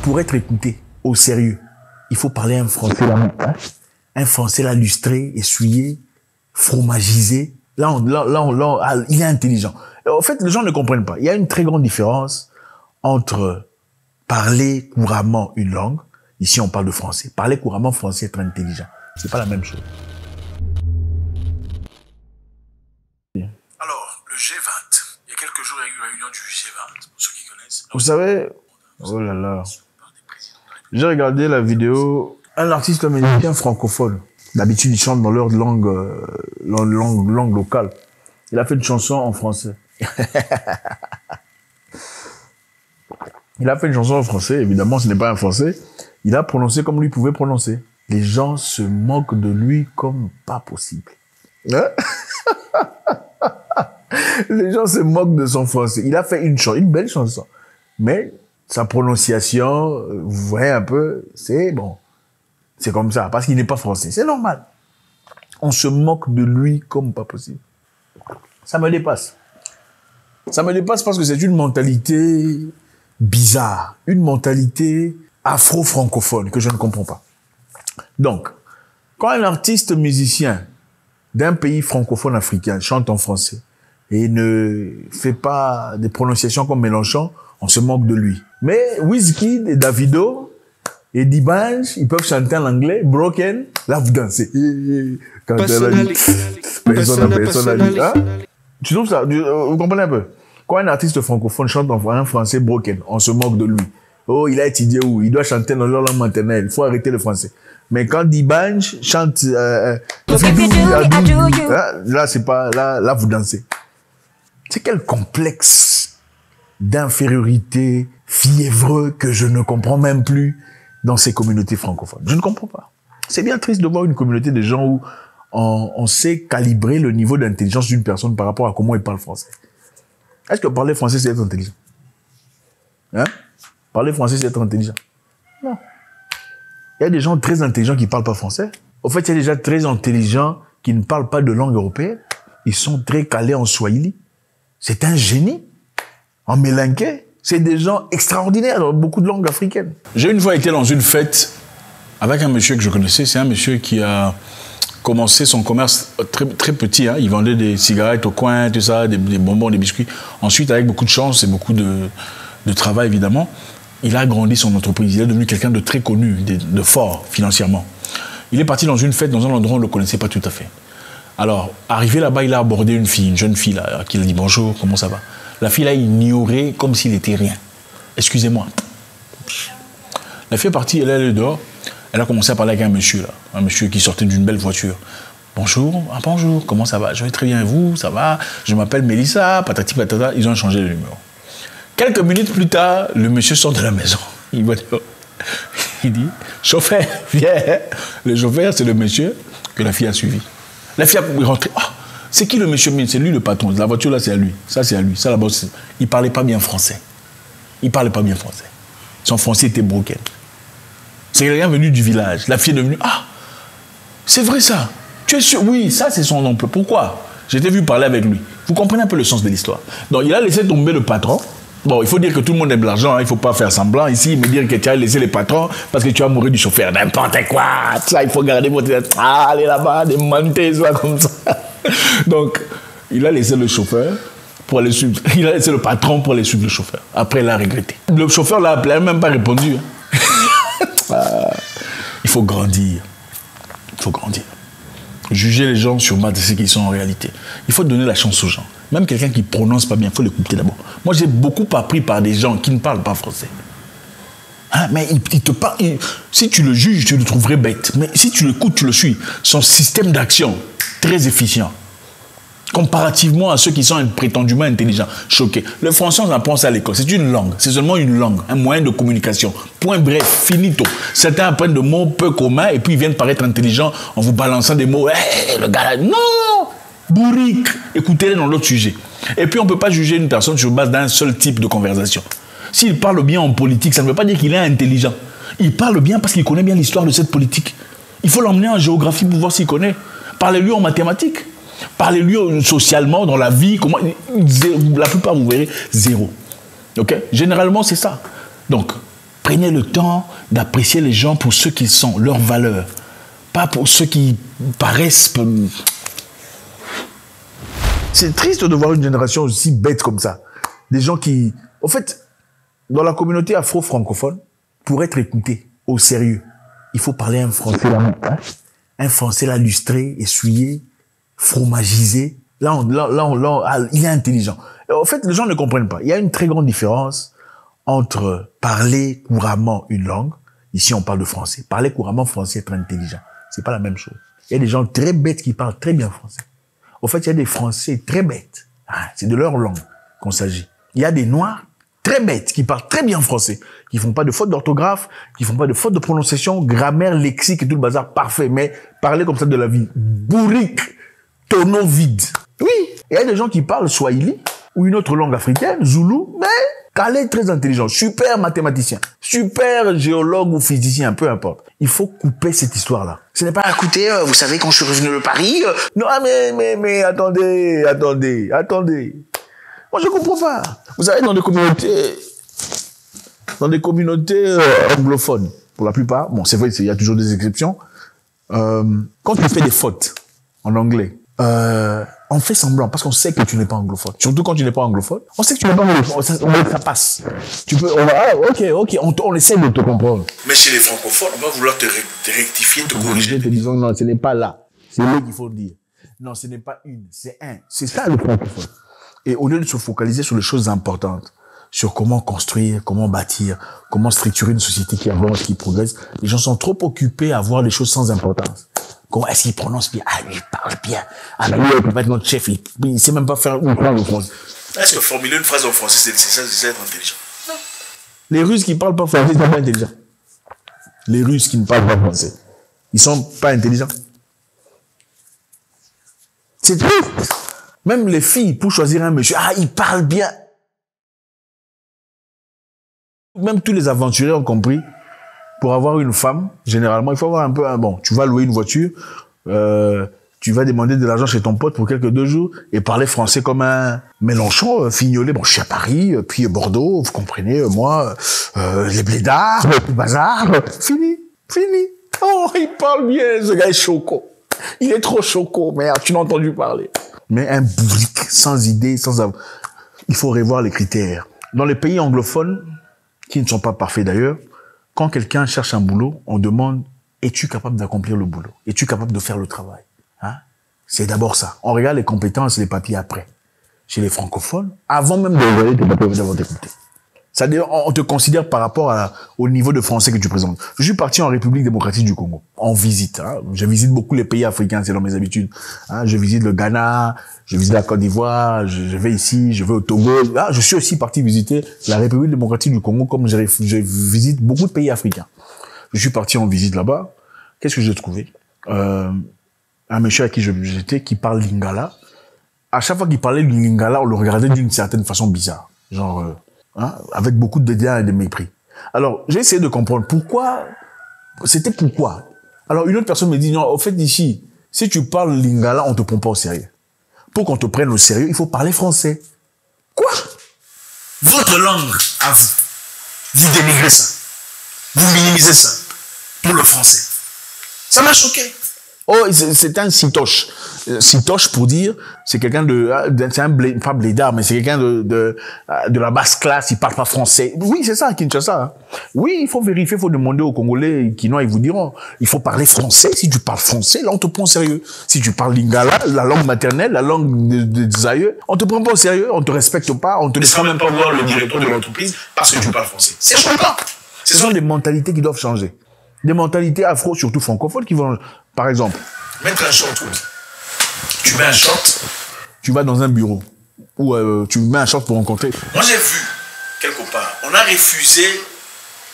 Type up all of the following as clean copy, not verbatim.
Pour être écouté au sérieux, il faut parler un français là, un français là lustré, essuyé, fromagisé. Là, il est intelligent. En fait, les gens ne comprennent pas. Il y a une très grande différence entre parler couramment une langue. Ici, on parle de français. Parler couramment français, être intelligent. C'est pas la même chose. Alors, le G20. Il y a quelques jours, il y a eu une réunion du G20, pour ceux qui connaissent. Vous savez, oh là là. J'ai regardé la vidéo, un artiste américain francophone. D'habitude, ils chantent dans leur langue locale. Il a fait une chanson en français. Il a fait une chanson en français. Évidemment, ce n'est pas un français. Il a prononcé comme lui pouvait prononcer. Les gens se moquent de lui comme pas possible. Hein? Les gens se moquent de son français. Il a fait une belle chanson. Mais sa prononciation, vous voyez un peu, c'est bon. C'est comme ça, parce qu'il n'est pas français. C'est normal. On se moque de lui comme pas possible. Ça me dépasse. Ça me dépasse parce que c'est une mentalité bizarre. Une mentalité afro-francophone que je ne comprends pas. Donc, quand un artiste musicien d'un pays francophone africain chante en français et ne fait pas des prononciations comme Mélenchon, on se moque de lui. Mais Wizkid et Davido et D'banj, ils peuvent chanter en anglais, Broken, là vous dansez. Quand personnalité. Hein? Tu trouves ça? Vous comprenez un peu? Quand un artiste francophone chante en français Broken, on se moque de lui. Oh, il a étudié où? Il doit chanter dans leur langue maternelle. Il faut arrêter le français. Mais quand D'banj chante là c'est pas là vous dansez. C'est quel complexe d'infériorité fiévreux que je ne comprends même plus dans ces communautés francophones. Je ne comprends pas. C'est bien triste de voir une communauté de gens où on sait calibrer le niveau d'intelligence d'une personne par rapport à comment il parle français. Est-ce que parler français, c'est être intelligent? Hein? Parler français, c'est être intelligent? Non. Il y a des gens très intelligents qui ne parlent pas français. Au fait, il y a des gens très intelligents qui ne parlent pas de langue européenne. Ils sont très calés en swahili. C'est un génie. En mélinké, c'est des gens extraordinaires dans beaucoup de langues africaines. J'ai une fois été dans une fête avec un monsieur que je connaissais. C'est un monsieur qui a commencé son commerce très, très petit. Hein. Il vendait des cigarettes au coin, tout ça, des bonbons, des biscuits. Ensuite, avec beaucoup de chance et beaucoup de travail, évidemment, il a agrandi son entreprise. Il est devenu quelqu'un de très connu, de fort financièrement. Il est parti dans une fête dans un endroit où on ne le connaissait pas tout à fait. Alors, arrivé là-bas, il a abordé une fille, une jeune fille, là, qui lui a dit « Bonjour, comment ça va ?» La fille l'a ignoré comme s'il n'était rien. « Excusez-moi. » La fille est partie, elle est allée dehors. Elle a commencé à parler avec un monsieur, là, un monsieur qui sortait d'une belle voiture. « Bonjour, ah bonjour, comment ça va? Je vais très bien, et vous, ça va? Je m'appelle Mélissa, patati patata. » Ils ont changé le numéro. Quelques minutes plus tard, le monsieur sort de la maison. Il va dehors. Il dit « Chauffeur, viens. » Le chauffeur, c'est le monsieur que la fille a suivi. La fille a rentré. Ah, c'est qui le monsieur? C'est lui le patron. La voiture là, c'est à lui. Ça, c'est à lui. Ça là-bas, il ne parlait pas bien français. Il ne parlait pas bien français. Son français était broken. C'est quelqu'un venu du village. La fille est devenue. Ah, c'est vrai ça. Tu es sûr? Oui, ça, c'est son emploi. Pourquoi? J'étais vu parler avec lui. Vous comprenez un peu le sens de l'histoire. Donc, il a laissé tomber le patron. Bon, il faut dire que tout le monde aime l'argent, hein. Il ne faut pas faire semblant ici, me dire que tu as laissé les patrons parce que tu as mouru du chauffeur. N'importe quoi, ça, il faut garder votre tête. Ah, allez là-bas, démonter, soit comme ça. Donc, il a laissé le chauffeur pour aller suivre. Il a laissé le patron pour aller suivre le chauffeur. Après, il a regretté. Le chauffeur l'a appelé, il n'a même pas répondu. Il faut grandir. Il faut grandir. Juger les gens sur base de ce qu'ils sont en réalité. Il faut donner la chance aux gens. Même quelqu'un qui ne prononce pas bien, il faut l'écouter d'abord. Moi, j'ai beaucoup appris par des gens qui ne parlent pas français. Hein, mais il te parle. Si tu le juges, tu le trouverais bête. Mais si tu l'écoutes, tu le suis. Son système d'action, très efficient. Comparativement à ceux qui sont prétendument intelligents, choqués. Le français, on apprend ça à l'école. C'est une langue. C'est seulement une langue, un moyen de communication. Point bref, finito. Certains apprennent des mots peu communs et puis ils viennent paraître intelligents en vous balançant des mots. Hey, le gars là, non! Bourrique, écoutez-les dans l'autre sujet. Et puis on ne peut pas juger une personne sur base d'un seul type de conversation. S'il parle bien en politique, ça ne veut pas dire qu'il est intelligent. Il parle bien parce qu'il connaît bien l'histoire de cette politique. Il faut l'emmener en géographie pour voir s'il connaît. Parlez-lui en mathématiques. Parlez-lui socialement, dans la vie. Comment, la plupart, vous verrez, zéro. Ok? Généralement, c'est ça. Donc, prenez le temps d'apprécier les gens pour ce qu'ils sont, leurs valeurs. Pas pour ceux qui paraissent... C'est triste de voir une génération aussi bête comme ça. Des gens qui... En fait, dans la communauté afro-francophone, pour être écouté au sérieux, il faut parler un français là, un français là lustré, essuyé, fromagisé. Là, il est intelligent. En fait, les gens ne comprennent pas. Il y a une très grande différence entre parler couramment une langue, ici on parle de français, parler couramment français, être intelligent. C'est pas la même chose. Il y a des gens très bêtes qui parlent très bien français. Au fait, il y a des Français très bêtes. Ah, c'est de leur langue qu'on s'agit. Il y a des Noirs très bêtes qui parlent très bien français, qui font pas de fautes d'orthographe, qui font pas de fautes de prononciation, grammaire, lexique et tout le bazar parfait. Mais parler comme ça de la vie, bourrique, tonneau vide. Oui, il y a des gens qui parlent Swahili ou une autre langue africaine, Zoulou, mais calé, très intelligent, super mathématicien, super géologue ou physicien, peu importe. Il faut couper cette histoire-là. Ce n'est pas, écoutez, vous savez, quand je suis revenu de Paris, non, mais attendez. Moi, je comprends pas. Vous savez, dans des communautés anglophones, pour la plupart, bon, c'est vrai, il y a toujours des exceptions, quand tu fais des fautes en anglais, on fait semblant parce qu'on sait que tu n'es pas anglophone. Surtout quand tu n'es pas anglophone, on sait que tu n'es pas anglophone. Ça passe. On essaie de te comprendre. Mais chez les francophones, on va vouloir te rectifier, te corriger. Te disant non, ce n'est pas là. C'est là qu'il faut le dire. Non, ce n'est pas une, c'est un. C'est ça le francophone. Et au lieu de se focaliser sur les choses importantes, sur comment construire, comment bâtir, comment structurer une société qui avance, qui progresse, les gens sont trop occupés à voir les choses sans importance. Comment est-ce qu'il prononce bien? Ah, lui, il parle bien. Ah, mais lui, il peut pas être notre chef. Il sait même pas faire une phrase en français. Est-ce que formuler une phrase en français, c'est être intelligent? Non. Les Russes qui parlent pas français, ils sont pas intelligents. Les Russes qui ne parlent pas français, ils sont pas intelligents. C'est triste. Même les filles, pour choisir un monsieur, ah, il parle bien. Même tous les aventuriers ont compris, pour avoir une femme, généralement, il faut avoir un peu bon, tu vas louer une voiture, tu vas demander de l'argent chez ton pote pour quelques 2 jours et parler français comme un Mélenchon, fignolé. Bon, je suis à Paris, puis Bordeaux, vous comprenez, moi, les blédards, le bazar, fini. Oh, il parle bien, ce gars est choco. Il est trop choco, merde, tu n'as entendu parler. Mais un bourrique, sans idée, il faut revoir les critères. Dans les pays anglophones, qui ne sont pas parfaits d'ailleurs, quand quelqu'un cherche un boulot, on demande, es-tu capable d'accomplir le boulot? Es-tu capable de faire le travail? Hein? C'est d'abord ça. On regarde les compétences et les papiers après. Chez les francophones, avant même de regarder tes papiers, avant d'écouter. C'est-à-dire, on te considère par rapport au niveau de français que tu présentes. Je suis parti en République démocratique du Congo, en visite. Hein. Je visite beaucoup les pays africains, c'est dans mes habitudes. Hein. Je visite le Ghana, je visite la Côte d'Ivoire, je vais ici, je vais au Togo. Ah, je suis aussi parti visiter la République démocratique du Congo, comme je visite beaucoup de pays africains. Je suis parti en visite là-bas. Qu'est-ce que j'ai trouvé? Un monsieur à qui j'étais, qui parle lingala. À chaque fois qu'il parlait du lingala, on le regardait d'une certaine façon bizarre. Genre... avec beaucoup de dédain et de mépris. Alors, j'ai essayé de comprendre pourquoi. Alors, une autre personne me dit, non, au fait, ici, si tu parles lingala, on te prend pas au sérieux. Pour qu'on te prenne au sérieux, il faut parler français. Quoi? Votre langue, à vous, vous dénigrez ça. Vous minimisez ça. Pour le français. Ça m'a choqué. Oh, c'est un sitoche. Sitoche pour dire, c'est quelqu'un c'est pas blédard, mais c'est quelqu'un de la basse classe, il parle pas français. Oui, c'est ça, Kinshasa. Hein. Oui, il faut vérifier, il faut demander aux Congolais, Kinois, ils vous diront, il faut parler français. Si tu parles français, là, on te prend au sérieux. Si tu parles lingala, la langue maternelle, la langue des aïeux, on te prend pas au sérieux, on te respecte pas, on te laissera même pas voir le directeur de l'entreprise parce que tu parles français. C'est choquant. Ce sont des mentalités qui doivent changer. Des mentalités afro, surtout francophones, qui vont, par exemple, mettre un short. Tu mets un short. Tu vas dans un bureau ou tu mets un short pour rencontrer. Moi, j'ai vu, quelque part, on a refusé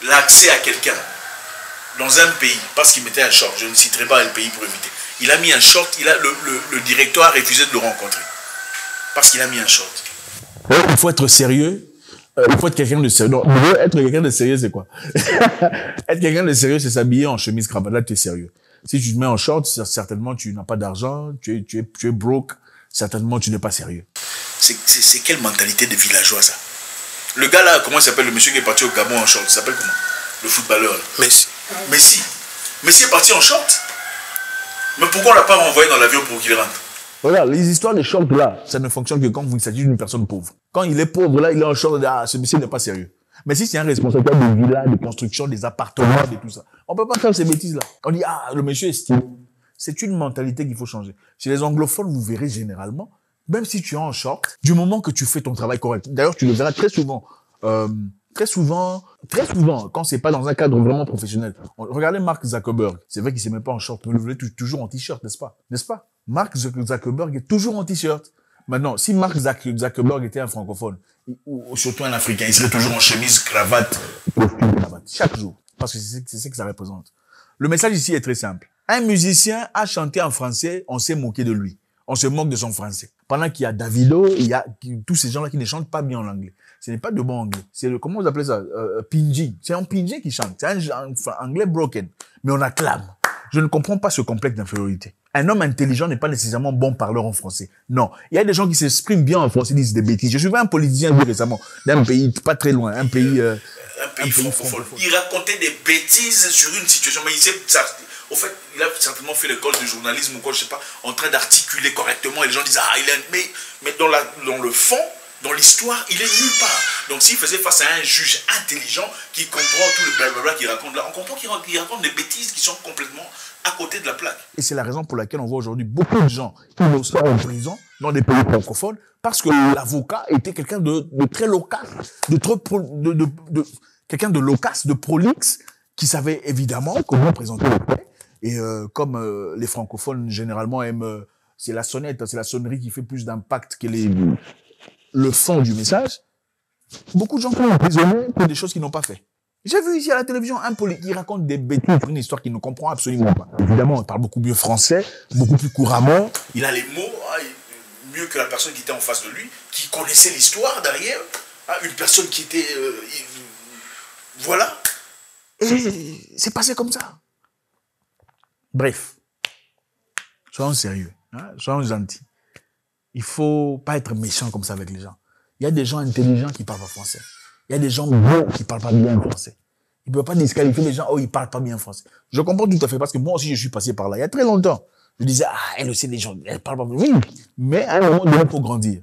l'accès à quelqu'un dans un pays parce qu'il mettait un short. Je ne citerai pas le pays pour éviter. Il a mis un short, le directeur a refusé de le rencontrer parce qu'il a mis un short. Il faut être sérieux. Il faut être quelqu'un de sérieux. Non, être quelqu'un de sérieux, c'est quoi? Être quelqu'un de sérieux, c'est s'habiller en chemise cravate. Là, tu es sérieux. Si tu te mets en short, certainement tu n'as pas d'argent, tu es broke, certainement tu n'es pas sérieux. C'est quelle mentalité de villageois ça? Le gars là, comment il s'appelle, le monsieur qui est parti au Gabon en short, il s'appelle comment? Le footballeur là. Messi. Messi est parti en short. Mais pourquoi on l'a pas renvoyé dans l'avion pour qu'il rentre? Regarde, les histoires de short là, ça ne fonctionne que quand il s'agit d'une personne pauvre. Quand il est pauvre là, il est en short, ce monsieur n'est pas sérieux. Mais si c'est un responsable de villas, de construction, des appartements, et tout ça, on peut pas faire ces bêtises là. On dit, le monsieur est stylé. C'est une mentalité qu'il faut changer. Chez les anglophones, vous verrez généralement, même si tu es en short, du moment que tu fais ton travail correct. D'ailleurs, tu le verras très souvent, quand c'est pas dans un cadre vraiment professionnel. Regardez Mark Zuckerberg. C'est vrai qu'il s'est même pas en short, mais il est toujours en t-shirt, n'est-ce pas? Mark Zuckerberg est toujours en t-shirt. Maintenant, si Mark Zuckerberg était un francophone, ou surtout un Africain, il serait toujours en chemise, cravate, costume, cravate, chaque jour. Parce que c'est ce que ça représente. Le message ici est très simple. Un musicien a chanté en français, on s'est moqué de lui. On se moque de son français. Pendant qu'il y a Davido, il y a tous ces gens-là qui ne chantent pas bien en anglais. Ce n'est pas de bon anglais. C'est comment vous appelez ça? Pidgin. C'est un Pidgin qui chante. C'est un anglais broken. Mais on acclame. Je ne comprends pas ce complexe d'infériorité. Un homme intelligent n'est pas nécessairement bon parleur en français. Non. Il y a des gens qui s'expriment bien en français, disent des bêtises. Je suis vu un politicien récemment, d'un pays pas très loin, un pays francophone. Il racontait des bêtises sur une situation, mais au fait, il a certainement fait l'école de journalisme ou quoi, je sais pas, en train d'articuler correctement, et les gens disent, mais dans le fond, dans l'histoire, il est nulle part. Donc s'il faisait face à un juge intelligent qui comprend tout le blablabla qu'il raconte là, on comprend qu'il raconte des bêtises qui sont complètement à côté de la plaque. Et c'est la raison pour laquelle on voit aujourd'hui beaucoup de gens qui sont en prison dans des pays francophones, parce que l'avocat était quelqu'un de très loquace, quelqu'un de loquace, de prolixe, qui savait évidemment comment présenter le fait. Et comme les francophones généralement aiment, c'est la sonnette, c'est la sonnerie qui fait plus d'impact que le fond du message, beaucoup de gens sont emprisonnés pour des choses qu'ils n'ont pas fait. J'ai vu ici à la télévision un politique qui raconte des bêtises sur une histoire qu'il ne comprend absolument pas. Évidemment, on parle beaucoup mieux français, beaucoup plus couramment. Il a les mots, mieux que la personne qui était en face de lui, qui connaissait l'histoire derrière, une personne qui était... voilà. Et c'est passé comme ça. Bref, soyons sérieux, soyons gentils. Il faut pas être méchant comme ça avec les gens. Il y a des gens intelligents qui parlent pas français. Il y a des gens bons qui parlent pas bien français. Ils ne peuvent pas disqualifier les gens, ils parlent pas bien français. Je comprends tout à fait, parce que moi aussi, je suis passé par là. Il y a très longtemps. Je disais, elle aussi, les gens, elle parle pas bien. Oui, mais à un moment donné, il faut grandir.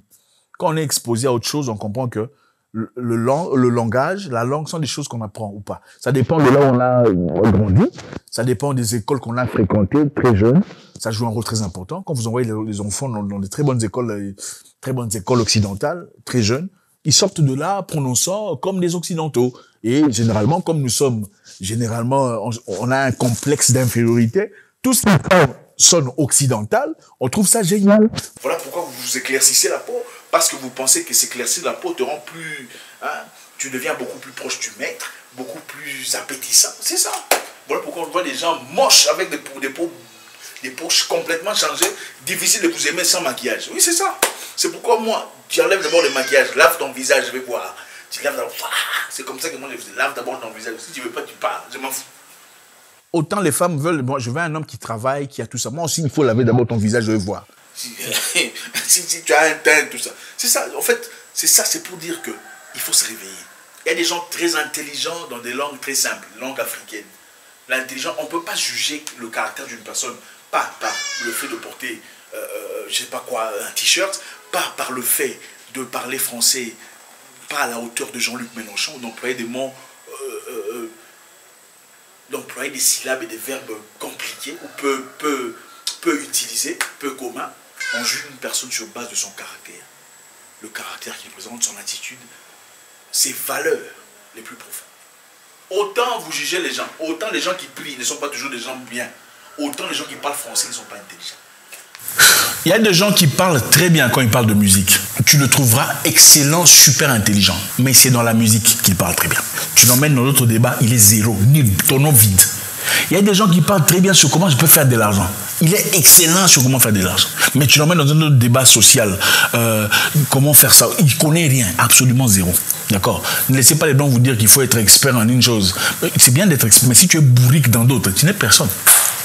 Quand on est exposé à autre chose, on comprend que le langage, la langue sont des choses qu'on apprend ou pas. Ça dépend de là où on a grandi. Ça dépend des écoles qu'on a fréquentées très jeunes. Ça joue un rôle très important. Quand vous envoyez les enfants dans des très bonnes écoles occidentales, très jeunes, ils sortent de là prononçant comme des occidentaux. Et généralement, comme nous sommes, on a un complexe d'infériorité. Tout ce qui sonne occidental, on trouve ça génial. Voilà pourquoi vous vous éclaircissez la peau. Parce que vous pensez que s'éclaircir la peau te rend plus... tu deviens beaucoup plus proche du maître, beaucoup plus appétissant. C'est ça. Voilà pourquoi on voit des gens moches avec des poches complètement changées. Difficile de vous aimer sans maquillage. Oui, c'est ça. C'est pourquoi moi, tu enlèves d'abord le maquillage, lave ton visage, je vais voir. Tu laves d'abord... C'est comme ça que moi je fais. Lave d'abord ton visage. Si tu ne veux pas, tu pars. Je m'en fous. Autant les femmes veulent... Bon, je veux un homme qui travaille, qui a tout ça. Moi aussi, il faut laver d'abord ton visage, je vais voir. Si tu as un teint, tout ça. C'est ça, en fait, c'est pour dire que il faut se réveiller. Il y a des gens très intelligents dans des langues très simples, langues africaines. L'intelligence, on ne peut pas juger le caractère d'une personne pas par le fait de porter, je sais pas quoi, un t-shirt, pas par le fait de parler français, pas à la hauteur de Jean-Luc Mélenchon, d'employer des mots, d'employer des syllabes et des verbes compliqués ou peu utilisés, peu communs. On juge une personne sur base de son caractère. Le caractère qu'il présente, son attitude, ses valeurs les plus profondes. Autant vous jugez les gens, autant les gens qui prient ne sont pas toujours des gens bien, autant les gens qui parlent français ne sont pas intelligents. Il y a des gens qui parlent très bien quand ils parlent de musique. Tu le trouveras excellent, super intelligent. Mais c'est dans la musique qu'il parle très bien. Tu l'emmènes dans l'autre débat, il est zéro, nul, ton nom vide. Il y a des gens qui parlent très bien sur comment je peux faire de l'argent. Il est excellent sur comment faire de l'argent. Mais tu l'emmènes dans un autre débat social. Comment faire ça? Il ne connaît rien, absolument zéro. D'accord? Ne laissez pas les gens vous dire qu'il faut être expert en une chose. C'est bien d'être expert, mais si tu es bourrique dans d'autres, tu n'es personne.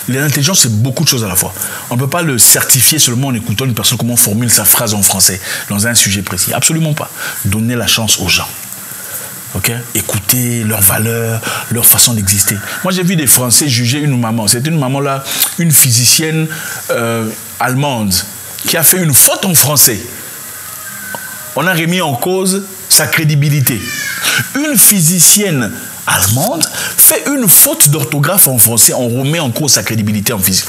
L'intelligence, c'est beaucoup de choses à la fois. On ne peut pas le certifier seulement en écoutant une personne comment formule sa phrase en français dans un sujet précis. Absolument pas. Donnez la chance aux gens. Ok? Écoutez leurs valeurs, leur façon d'exister. Moi, j'ai vu des Français juger une maman. C'était une maman là, une physicienne allemande qui a fait une faute en français. On a remis en cause sa crédibilité. Une physicienne allemande fait une faute d'orthographe en français, on remet en cause sa crédibilité en physique.